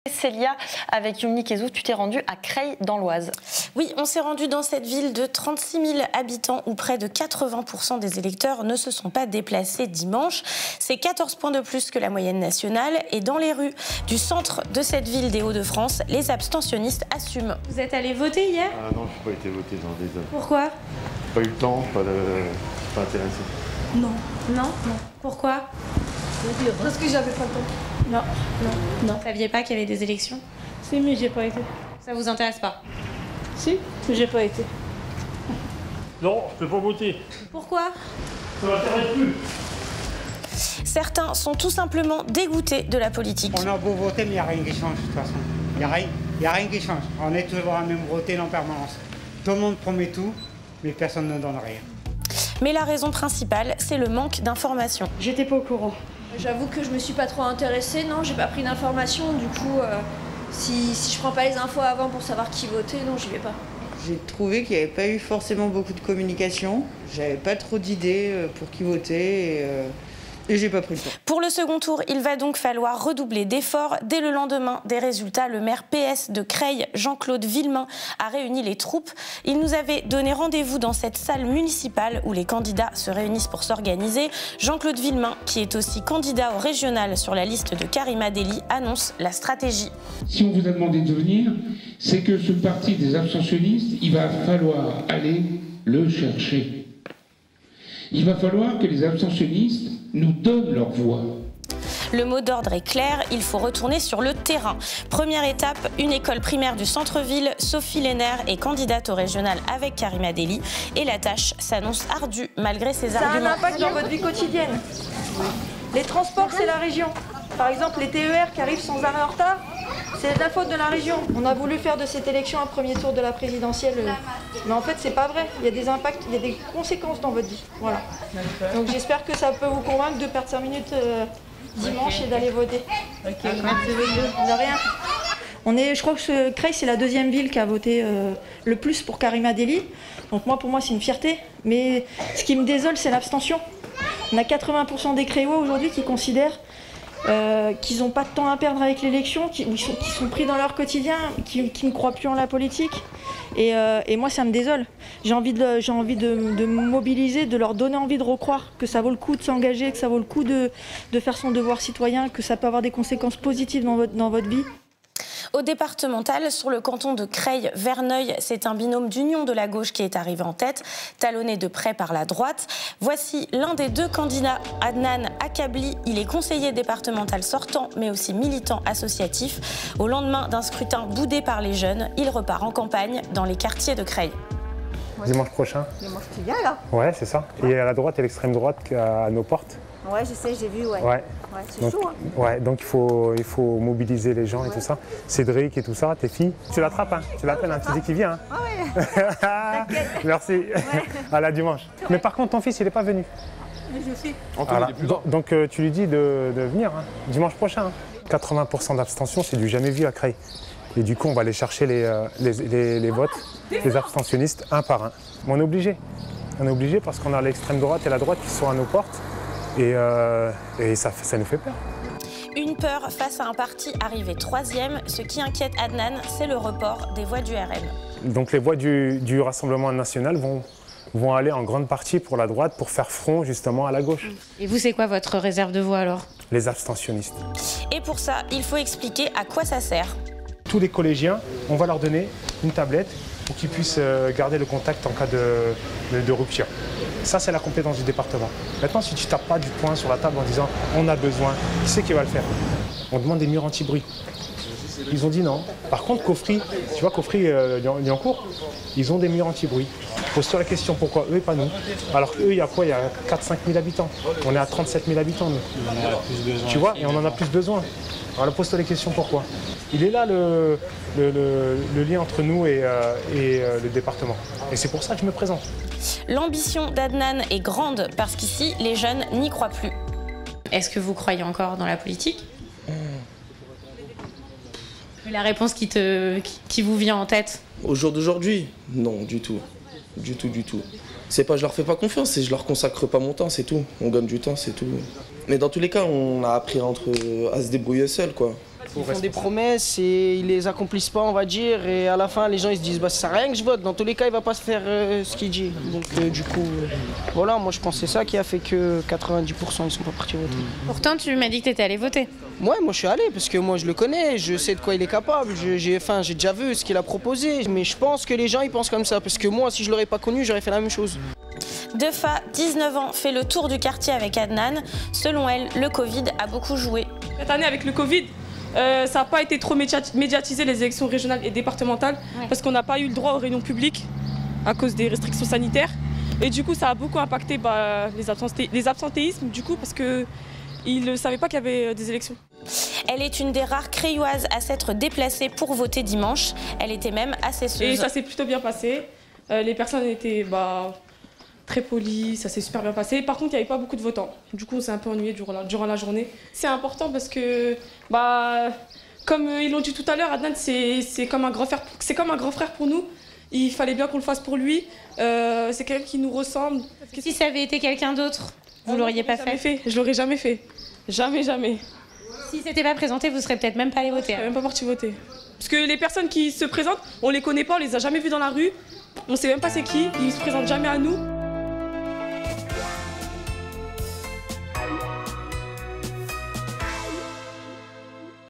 Célia, avec Yumni Kezou, tu t'es rendue à Creil dans l'Oise. Oui, on s'est rendu dans cette ville de 36 000 habitants où près de 80% des électeurs ne se sont pas déplacés dimanche. C'est 14 points de plus que la moyenne nationale. Et dans les rues du centre de cette ville des Hauts-de-France, les abstentionnistes assument. Vous êtes allé voter hier? Ah non, je n'ai pas été voté dans des hommes. Pourquoi? Pas eu le temps, pas intéressé. Non. Non? Non. Pourquoi? Parce que j'avais pas le temps. Non. Vous saviez pas qu'il y avait des élections? Si, mais j'ai pas été. Ça vous intéresse pas? Si, mais j'ai pas été. Non, je peux pas voter. Pourquoi? Ça m'intéresse plus. Certains sont tout simplement dégoûtés de la politique. On a beau voter, mais il n'y a rien qui change de toute façon. Il n'y a rien qui change. On est toujours à la même routine en permanence. Tout le monde promet tout, mais personne ne donne rien. Mais la raison principale, c'est le manque d'informations. J'étais pas au courant. J'avoue que je me suis pas trop intéressée, non, j'ai pas pris d'informations. Du coup, si je prends pas les infos avant pour savoir qui voter, non, j'y vais pas. J'ai trouvé qu'il n'y avait pas eu forcément beaucoup de communication. J'avais pas trop d'idées pour qui voter et j'ai pas pris le temps. Pour le second tour, il va donc falloir redoubler d'efforts. Dès le lendemain des résultats, le maire PS de Creil, Jean-Claude Villemain, a réuni les troupes. Il nous avait donné rendez-vous dans cette salle municipale où les candidats se réunissent pour s'organiser. Jean-Claude Villemain, qui est aussi candidat au régional sur la liste de Karima Delli, annonce la stratégie. Si on vous a demandé de venir, c'est que ce parti des abstentionnistes, il va falloir aller le chercher. Il va falloir que les abstentionnistes nous donnent leur voix. Le mot d'ordre est clair, il faut retourner sur le terrain. Première étape, une école primaire du centre-ville. Sophie Lenner est candidate au régional avec Karima Delli et la tâche s'annonce ardue malgré ses arguments. Ça a un impact dans votre vie quotidienne. Les transports, c'est la région. Par exemple, les TER qui arrivent sans arrêt en retard, c'est de la faute de la région. On a voulu faire de cette élection un premier tour de la présidentielle, mais en fait, c'est pas vrai. Il y a des impacts, il y a des conséquences dans votre vie. Voilà. Donc j'espère que ça peut vous convaincre de perdre 5 minutes dimanche et d'aller voter. Ok, merci beaucoup. De rien. Je crois que Creil, c'est la deuxième ville qui a voté le plus pour Karima Delli. Donc pour moi, c'est une fierté. Mais ce qui me désole, c'est l'abstention. On a 80% des Creillois aujourd'hui qui considèrent qu'ils n'ont pas de temps à perdre avec l'élection, qui sont pris dans leur quotidien, qui ne croient plus en la politique. Et moi, ça me désole. J'ai envie de me mobiliser, de leur donner envie de recroire que ça vaut le coup de s'engager, que ça vaut le coup de faire son devoir citoyen, que ça peut avoir des conséquences positives dans votre vie. Au départemental, sur le canton de Creil-Verneuil, c'est un binôme d'union de la gauche qui est arrivé en tête, talonné de près par la droite. Voici l'un des deux candidats, Adnan Akabli. Il est conseiller départemental sortant, mais aussi militant associatif. Au lendemain d'un scrutin boudé par les jeunes, il repart en campagne dans les quartiers de Creil. Ouais. Dimanche prochain. Dimanche qui vient, là. Ouais, c'est ça. Et à la droite et l'extrême droite à nos portes. Ouais, je sais, j'ai vu, ouais. Ouais. Ouais, c'est chaud, hein. Ouais, donc il faut mobiliser les gens et tout ça. Cédric et tout ça, tes filles. Tu l'attrapes, hein. Tu l'appelles, hein. Tu dis qu'il vient. Hein. Ah ouais. Merci. Ouais. À la dimanche. Mais par contre, ton fils, il n'est pas venu. Je sais. Voilà. Donc tu lui dis de venir, hein. Dimanche prochain. Hein. 80% d'abstention, c'est du jamais vu à Creil. Et du coup, on va aller chercher les votes des abstentionnistes un par un. Mais on est obligé. On est obligé parce qu'on a l'extrême droite et la droite qui sont à nos portes. Et ça nous fait peur. Une peur face à un parti arrivé troisième. Ce qui inquiète Adnan, c'est le report des voix du RN. Donc les voix du Rassemblement national vont aller en grande partie pour la droite pour faire front justement à la gauche. Et vous, c'est quoi votre réserve de voix alors? Les abstentionnistes. Et pour ça, il faut expliquer à quoi ça sert. Tous les collégiens, on va leur donner une tablette pour qu'ils puissent garder le contact en cas de rupture. Ça, c'est la compétence du département. Maintenant, si tu ne tapes pas du poing sur la table en disant « on a besoin », qui c'est qui va le faire? On demande des murs anti-bruit. Ils ont dit non. Par contre, Cofry, tu vois, Cofry, Liancourt, ils ont des murs anti-bruit. Pose-toi la question, pourquoi eux et pas nous? Alors qu'eux, il y a quoi? Il y a 4-5 000 habitants. On est à 37 000 habitants, nous. Tu vois, et on en a plus besoin. Alors pose-toi les questions, pourquoi? Il est là le lien entre nous et le département. Et c'est pour ça que je me présente. L'ambition d'Adnan est grande parce qu'ici, les jeunes n'y croient plus. Est-ce que vous croyez encore dans la politique? La réponse qui vous vient en tête? Au jour d'aujourd'hui, non, du tout. Du tout. C'est pas je leur fais pas confiance, c'est je leur consacre pas mon temps, c'est tout. On gagne du temps, c'est tout. Mais dans tous les cas, on a appris à se débrouiller seul, quoi. Ils font des promesses et ils les accomplissent pas, on va dire, et à la fin les gens ils se disent bah ça sert à rien que je vote, dans tous les cas il va pas se faire ce qu'il dit. Donc du coup voilà, moi je pense que c'est ça qui a fait que 90% ils sont pas partis voter. Pourtant tu m'as dit que tu étais allé voter. Ouais, moi je suis allé parce que moi je le connais, je sais de quoi il est capable, j'ai déjà vu ce qu'il a proposé, mais je pense que les gens ils pensent comme ça parce que moi si je l'aurais pas connu j'aurais fait la même chose. Defa, 19 ans, fait le tour du quartier avec Adnan. Selon elle, le Covid a beaucoup joué. Cette année, avec le Covid, ça n'a pas été trop médiatisé, les élections régionales et départementales, parce qu'on n'a pas eu le droit aux réunions publiques à cause des restrictions sanitaires. Et du coup, ça a beaucoup impacté les absentéismes, du coup, parce qu'ils ne savaient pas qu'il y avait des élections. Elle est une des rares Creilloises à s'être déplacée pour voter dimanche. Elle était même assez asseuse. Et ça s'est plutôt bien passé. Les personnes étaient très polies, ça s'est super bien passé. Par contre, il n'y avait pas beaucoup de votants. Du coup, on s'est un peu ennuyé durant la journée. C'est important parce que, comme ils l'ont dit tout à l'heure, Adnan, c'est comme un grand frère pour nous. Il fallait bien qu'on le fasse pour lui. C'est quelqu'un qui nous ressemble. Si ça avait été quelqu'un d'autre, vous l'auriez pas fait? Je l'aurais jamais fait. Jamais, jamais. Si c'était pas présenté, vous serez peut-être même pas allé voter. Je serais même pas parti voter. Parce que les personnes qui se présentent, on les connaît pas, on les a jamais vues dans la rue. On sait même pas c'est qui, ils se présentent jamais à nous.